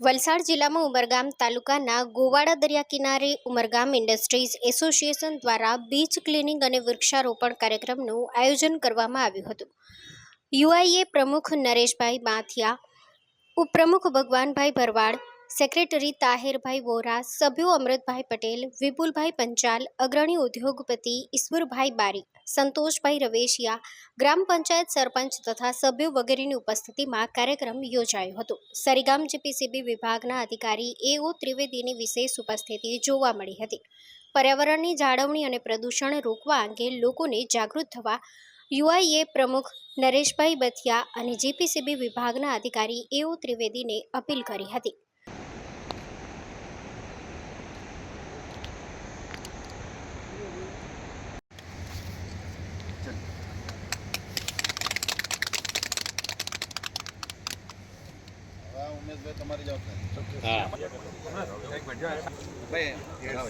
વલસાડ જિલ્લામાં ઉમરગામ તાલુકાના ગોવાડા દરિયા કિનારે ઉમરગામ ઇન્ડસ્ટ્રીઝ એસોસિએશન દ્વારા બીચ ક્લિનિંગ અને વૃક્ષારોપણ કાર્યક્રમનું આયોજન કરવામાં આવ્યું હતું। યુઆઈએ પ્રમુખ નરેશભાઈ માથિયા, ઉપપ્રમુખ ભગવાનભાઈ ભરવાડ, સેક્રેટરી તાહિરભાઈ વોરા, સભ્યો અમૃતભાઈ પટેલ, વિપુલભાઈ પંચાલ, અગ્રણી ઉદ્યોગપતિ ઈશ્વરભાઈ બારી, સંતોષભાઈ રવેશિયા, ગ્રામ પંચાયત સરપંચ તથા સભ્યો વગેરેની ઉપસ્થિતિમાં કાર્યક્રમ યોજાયો હતો। સરીગામ જીપીસીબી વિભાગના અધિકારી એઓ ત્રિવેદીની વિશેષ ઉપસ્થિતિ જોવા મળી હતી। પર્યાવરણની જાળવણી અને પ્રદૂષણ રોકવા અંગે લોકોને જાગૃત થવા યુઆઈએ પ્રમુખ નરેશભાઈ બથિયા અને જીપીસીબી વિભાગના અધિકારી એઓ ત્રિવેદીને અપીલ કરી હતી।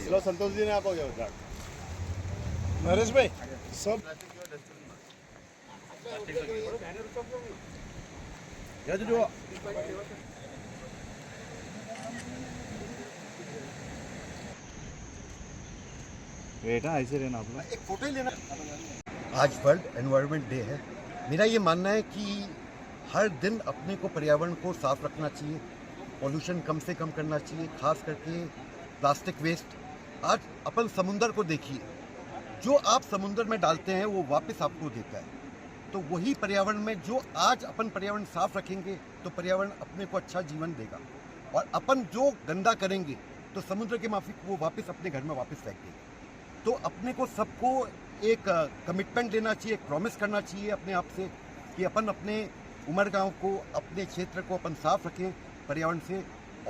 चलो संतोष जी ने आप हो जाओ नरेश भाई सब जो बेटा ऐसे रहना आप एक फोटो ही लेना। आज वर्ल्ड एनवायरनमेंट डे है। मेरा ये मानना है कि हर दिन अपने को पर्यावरण को साफ रखना चाहिए, पॉल्यूशन कम से कम करना चाहिए, खास करके प्लास्टिक वेस्ट। आज अपन समुंदर को देखिए, जो आप समुंदर में डालते हैं वो वापस आपको देता है। तो वही पर्यावरण में जो आज अपन पर्यावरण साफ रखेंगे तो पर्यावरण अपने को अच्छा जीवन देगा, और अपन जो गंदा करेंगे तो समुद्र के माफिक वो वापस अपने घर में वापस फेंक देंगे। तो अपने को सबको एक कमिटमेंट लेना चाहिए, एक प्रॉमिस करना चाहिए अपने आप से कि अपन अपने उमरगांव को, अपने क्षेत्र को अपन साफ रखें पर्यावरण से,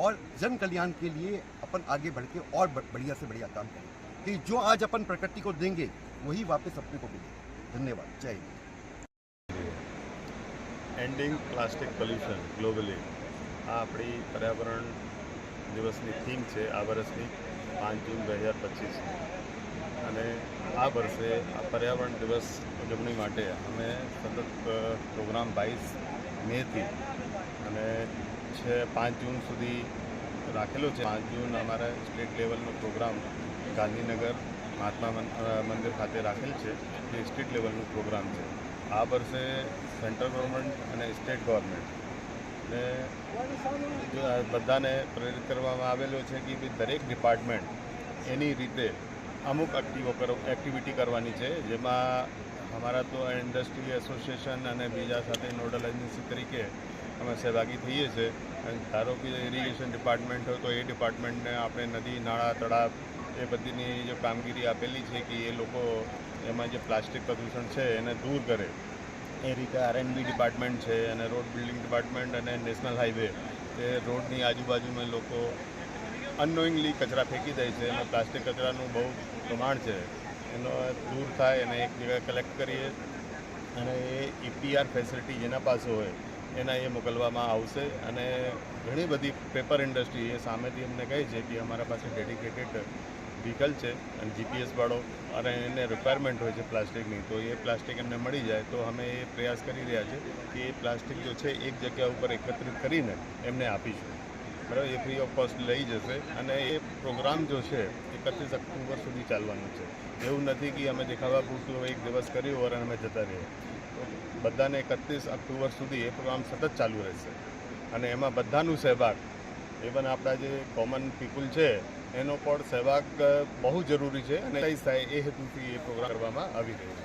और जन कल्याण के लिए अपन आगे बढ़ के और बढ़िया से बढ़िया काम करें कि जो आज अपन प्रकृति को देंगे वही वापस अपने को मिलेगा। धन्यवाद। जय हिंद। एंडिंग प्लास्टिक पोल्यूशन ग्लोबली आ अपनी पर्यावरण दिवसनी थीम है आ वर्षनी 5 जून 2025 અને આ વર્ષે આ પર્યાવરણ દિવસ ઉજવણી માટે અમે સતત પ્રોગ્રામ 22 મેથી અને 5 જૂન સુધી રાખેલો છે। 5 જૂન અમારા સ્ટેટ લેવલનો પ્રોગ્રામ ગાંધીનગર મહાત્મા મંદિર ખાતે રાખેલ છે, જે સ્ટેટ લેવલનો પ્રોગ્રામ છે। આ વર્ષે સેન્ટ્રલ ગવર્મેન્ટ અને સ્ટેટ ગવર્મેન્ટ ને બધાને પ્રેરિત કરવામાં આવેલો છે કે દરેક ડિપાર્ટમેન્ટ એની રીતે અમુક એક્ટિવિટી કરવાની છે, જેમાં અમારા તો ઇન્ડસ્ટ્રી એસોસિએશન અને બીજા સાથે નોડલ એજન્સી તરીકે અમે સહભાગી થઈએ છીએ। ધારો કે ઇરિગેશન ડિપાર્ટમેન્ટ હોય તો એ ડિપાર્ટમેન્ટને આપણે નદી, નાળા, તળાવ એ બધીની જે કામગીરી આપેલી છે કે એ લોકો એમાં જે પ્લાસ્ટિક પ્રદૂષણ છે એને દૂર કરે, એ રીતે આરએનબી ડિપાર્ટમેન્ટ છે અને રોડ બિલ્ડિંગ ડિપાર્ટમેન્ટ અને નેશનલ હાઈવે એ રોડની આજુબાજુમાં લોકો અનનોઈંગલી કચરા ફેંકી દે છે અને પ્લાસ્ટિક કચરાનું બહુ પ્રમાણ છે, એનો દૂર થાય અને એક જગ્યાએ કલેક્ટ કરીએ અને એ ઈપીઆર ફેસિલિટી જેના પાસે હોય એના એ મોકલવામાં આવશે। અને ઘણી બધી પેપર ઇન્ડસ્ટ્રી એ સામેથી અમને કહે છે કે અમારા પાસે ડેડિકેટેડ વ્હીકલ છે અને જીપીએસ વાળો, અને એને રિક્વાયરમેન્ટ હોય છે પ્લાસ્ટિકની, તો એ પ્લાસ્ટિક એમને મળી જાય તો અમે એ પ્રયાસ કરી રહ્યા છે કે એ પ્લાસ્ટિક જો છે એક જગ્યા ઉપર એકત્રિત કરીને એમને આપીશું, બરાબર। એ ફ્રી ઓફ કોસ્ટ લઈ જશે અને એ પ્રોગ્રામ જો છે 31 ઓક્ટોબર સુધી ચાલવાનું છે। એવું નથી કે અમે દેખાવા પૂરતું એક દિવસ કર્યું અને અમે જતા રહીએ, તો બધાને 31 ઓક્ટોબર સુધી એ પ્રોગ્રામ સતત ચાલુ રહેશે અને એમાં બધાનું સહભાગ, ઇવન આપણા જે કોમન પીપલ છે એનો પણ સહભાગ બહુ જરૂરી છે અને થાય એ હેતુથી એ પ્રોગ્રામ કરવામાં આવી રહ્યો છે।